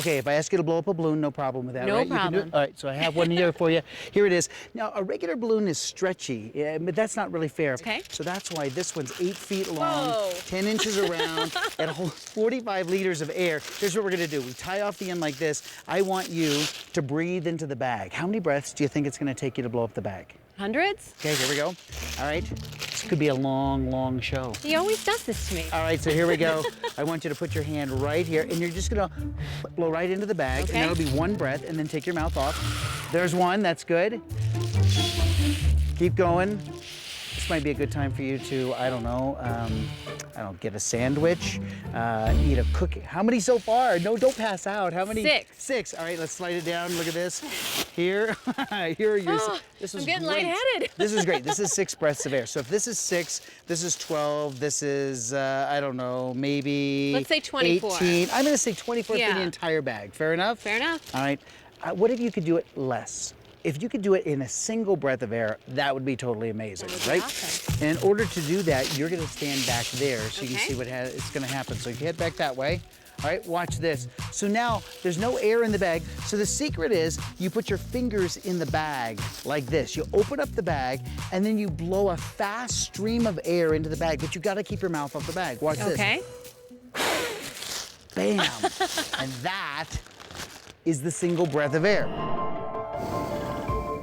Okay, if I ask you to blow up a balloon, no problem with that, No right? You can do problem. it? All right, so I have one here for you. Here it is. Now, a regular balloon is stretchy, but that's not really fair. Okay. So that's why this one's 8 feet long, Whoa. 10 inches around, and holds 45 liters of air. Here's what we're gonna do. We tie off the end like this. I want you to breathe into the bag. How many breaths do you think it's gonna take you to blow up the bag? Hundreds? Okay, here we go. All right, this could be a long, long show. He always does this to me. All right, so here we go. I want you to put your hand right here, and you're just gonna blow right into the bag, Okay. and that'll be one breath, and then take your mouth off. There's one, that's good. Keep going. This might be a good time for you to, I don't know, get a sandwich, eat a cookie. How many so far? No, don't pass out. How many? 6. 6. All right, let's slide it down. Look at this. Here, here are your. Oh, this I'm is getting great. lightheaded. This is great. This is 6 breaths of air. So if this is 6, this is 12. This is I don't know, maybe. Let's say 24. 18. I'm going to say 24 for Yeah. the entire bag. Fair enough. Fair enough. All right. What if you could do it less? If you could do it in a single breath of air, that would be totally amazing, That would be right? awesome. And in order to do that, you're going to stand back there so you can Okay. see what is going to happen. So you head back that way. All right, watch this. So now there's no air in the bag. So the secret is you put your fingers in the bag like this. You open up the bag and then you blow a fast stream of air into the bag, but you got to keep your mouth off the bag. Watch this. Okay. Bam. And that is the single breath of air.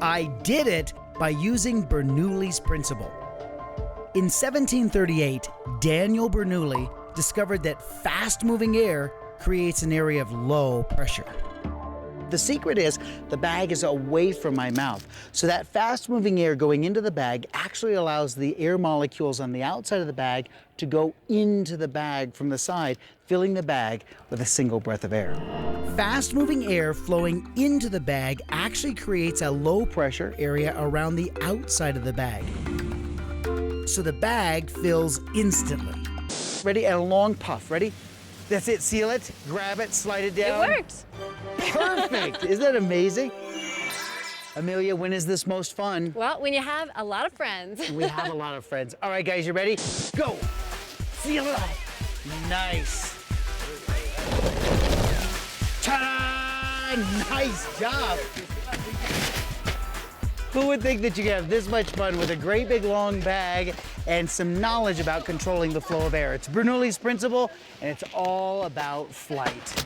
I did it by using Bernoulli's principle. In 1738, Daniel Bernoulli discovered that fast-moving air creates an area of low pressure. The secret is the bag is away from my mouth. So that fast-moving air going into the bag actually allows the air molecules on the outside of the bag to go into the bag from the side, filling the bag with a single breath of air. Fast-moving air flowing into the bag actually creates a low-pressure area around the outside of the bag. So the bag fills instantly. Ready? And a long puff. Ready? That's it. Seal it. Grab it. Slide it down. It worked. Perfect. Isn't that amazing? Amelia, when is this most fun? Well, when you have a lot of friends. We have a lot of friends. All right, guys, you ready? Go. Seal it up. Nice. Ta-da! Nice job. Who would think that you could have this much fun with a great big long bag and some knowledge about controlling the flow of air? It's Bernoulli's principle, and it's all about flight.